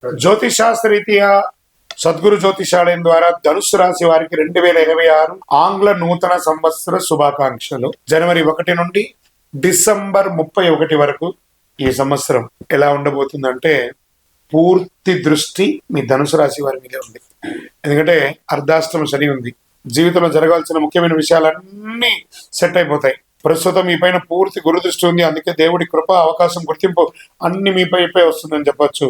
జ్యోతిషాస్త్రరీత్యా సద్గురు జ్యోతిషాలయం ద్వారా ధనుసు రాశి వారికి 2026 ఆంగ్ల నూతన సంవత్సర శుభాకాంక్షలు. జనవరి 1 నుండి డిసెంబర్ 31 వరకు ఈ సంవత్సరం ఎలా ఉండబోతుందంటే పూర్తి దృష్టి మీ ధనుసు రాశి వారి మీదే ఉంది. ఎందుకంటే అర్ధాష్టమ శని ఉంది. జీవితంలో జరగాల్సిన ముఖ్యమైన విషయాలన్నీ సెట్ అయిపోతాయి. ప్రస్తుతం మీ పైన పూర్తి గురుదృష్టి ఉంది. అందుకే దేవుడి కృప, అవకాశం, గుర్తింపు అన్ని మీపై వస్తుందని చెప్పొచ్చు.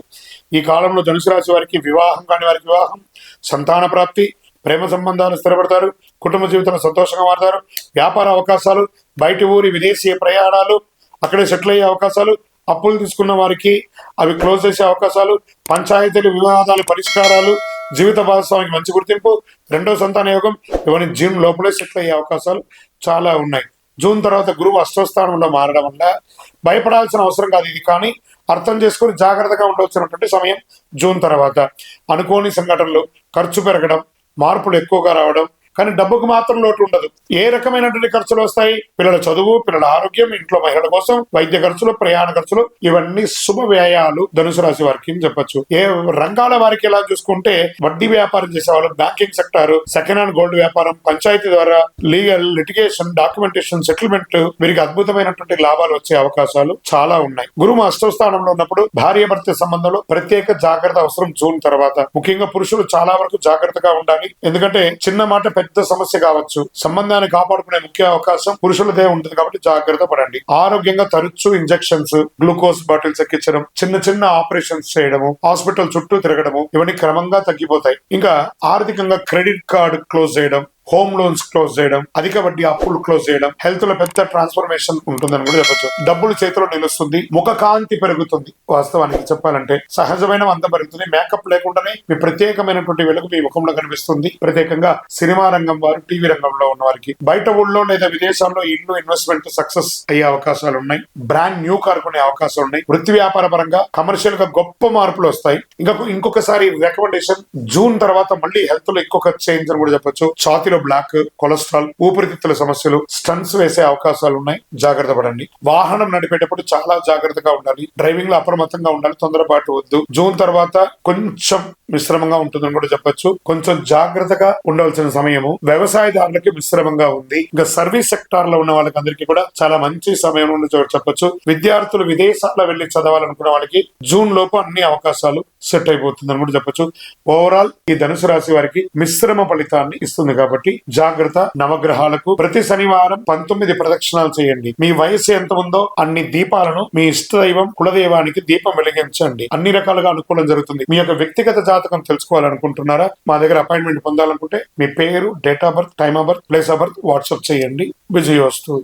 ఈ కాలంలో ధనుసు రాశి వారికి వివాహం కాని వారికి వివాహం, సంతాన ప్రాప్తి, ప్రేమ సంబంధాలు స్థిరపడతారు, కుటుంబ జీవితంలో సంతోషంగా మారుతారు, వ్యాపార అవకాశాలు, బయటి ఊరి విదేశీ ప్రయాణాలు, అక్కడే సెటిల్ అయ్యే అవకాశాలు, అప్పులు తీసుకున్న వారికి అవి క్లోజ్ చేసే అవకాశాలు, పంచాయతీలు, వివాదాలు పరిష్కారాలు, జీవిత భాగస్వామికి మంచి గుర్తింపు, రెండో సంతాన యోగం, ఇవన్నీ జూన్ లోపలే సెటిల్ అయ్యే అవకాశాలు చాలా ఉన్నాయి. జూన్ తర్వాత గురువు అష్టస్థానంలో మారడం వల్ల భయపడాల్సిన అవసరం కాదు ఇది. కానీ అర్థం చేసుకుని జాగ్రత్తగా ఉండవలసినటువంటి సమయం జూన్ తర్వాత. అనుకోని సంఘటనలు, ఖర్చు పెరగడం, మార్పులు ఎక్కువగా రావడం, కానీ డబ్బుకు మాత్రం లోటు ఉండదు. ఏ రకమైనటువంటి ఖర్చులు వస్తాయి? పిల్లల చదువు, పిల్లల ఆరోగ్యం, ఇంట్లో మహిళల కోసం వైద్య ఖర్చులు, ప్రయాణ ఖర్చులు, ఇవన్నీ శుభ వ్యయాలు ధనుసు రాశి వారికి చెప్పొచ్చు. ఏ రంగాల వారికి ఎలా చూసుకుంటే వడ్డీ వ్యాపారం చేసేవాళ్ళు, banking sector, second hand gold వ్యాపారం, పంచాయతీ ద్వారా లీగల్, లిటిగేషన్, డాక్యుమెంటేషన్, సెటిల్మెంట్, వీరికి అద్భుతమైనటువంటి లాభాలు వచ్చే అవకాశాలు చాలా ఉన్నాయి. గురువు అష్టమ స్థానంలో ఉన్నప్పుడు భార్య భర్త సంబంధంలో ప్రత్యేక జాగ్రత్త అవసరం జూన్ తర్వాత. ముఖ్యంగా పురుషులు చాలా వరకు జాగ్రత్తగా ఉండాలి. ఎందుకంటే చిన్న మాట పెద్ద సమస్య కావచ్చు. సంబంధాన్ని కాపాడుకునే ముఖ్య అవకాశం పురుషులదే ఉంటుంది కాబట్టి జాగ్రత్త పడండి. ఆరోగ్యంగా తరచూ ఇంజెక్షన్స్, గ్లూకోజ్ బాటిల్స్ ఎక్కించడం, చిన్న చిన్న ఆపరేషన్స్ చేయడము, హాస్పిటల్ చుట్టూ తిరగడము, ఇవన్నీ క్రమంగా తగ్గిపోతాయి. ఇంకా ఆర్థికంగా క్రెడిట్ కార్డు క్లోజ్ చేయడం, హోమ్ లోన్స్ క్లోజ్ చేయడం, అధిక వడ్డీ అప్పులు క్లోజ్ చేయడం, హెల్త్ లో పెద్ద ట్రాన్స్ఫర్మేషన్ ఉంటుందని కూడా చెప్పొచ్చు. డబ్బులు చేతిలో నిలుస్తుంది, ముఖ కాంతి పెరుగుతుంది. వాస్తవానికి చెప్పాలంటే సహజమైన అందం పెరుగుతుంది. మేకప్ లేకుండానే మీ ప్రత్యేకమైనటువంటి వెలుగు మీ ముఖంలో కనిపిస్తుంది. ప్రత్యేకంగా సినిమా రంగం వారు, టీవీ రంగంలో ఉన్న వారికి బయట ఊళ్ళో లేదా విదేశాల్లో ఇల్లు ఇన్వెస్ట్మెంట్ సక్సెస్ అయ్యే అవకాశాలు ఉన్నాయి. బ్రాండ్ న్యూ కార్ కొనే అవకాశాలు ఉన్నాయి. వృత్తి వ్యాపార పరంగా కమర్షియల్ గా గొప్ప మార్పులు వస్తాయి. ఇంకొకసారి రికమెండేషన్, జూన్ తర్వాత మళ్ళీ హెల్త్ లో ఇంకొక చేంజ్ అని కూడా చెప్పొచ్చు. ఛాతీలో బ్లాక్, కొలెస్ట్రాల్, ఊపిరితిత్తుల సమస్యలు, స్టంట్స్ వేసే అవకాశాలు ఉన్నాయి. జాగ్రత్త పడండి. వాహనం నడిపేటప్పుడు చాలా జాగ్రత్తగా ఉండాలి. డ్రైవింగ్ లో అప్రమత్తంగా ఉండాలి. తొందరపాటు వద్దు. జూన్ తర్వాత కొంచెం మిశ్రమంగా ఉంటుందని కూడా చెప్పొచ్చు. కొంచెం జాగ్రత్తగా ఉండవలసిన సమయము. వ్యవసాయదారులకి మిశ్రమంగా ఉంది. ఇంకా సర్వీస్ సెక్టార్ లో ఉన్న వాళ్ళకి అందరికీ కూడా చాలా మంచి సమయం చెప్పొచ్చు. విద్యార్థులు విదేశాల్లో వెళ్లి చదవాలనుకున్న వాళ్ళకి జూన్ లోపు అన్ని అవకాశాలు సెట్ అయిపోతుందని కూడా చెప్పొచ్చు. ఓవరాల్ ఈ ధనుసు రాశి వారికి మిశ్రమ ఫలితాన్ని ఇస్తుంది కాబట్టి జాగ్రత్త. నవగ్రహాలకు ప్రతి శనివారం 19 ప్రదక్షిణాలు చేయండి. మీ వయసు ఎంత ఉందో అన్ని దీపాలను మీ ఇష్ట దైవం, కులదైవానికి దీపం వెలిగించండి. అన్ని రకాలుగా అనుకూలం జరుగుతుంది. మీ యొక్క వ్యక్తిగత జాతకం తెలుసుకోవాలనుకుంటున్నారా? మా దగ్గర అపాయింట్మెంట్ పొందాలనుకుంటే మీ పేరు, date of birth, time of birth, place of birth WhatsApp చేయండి. విజయోస్తు.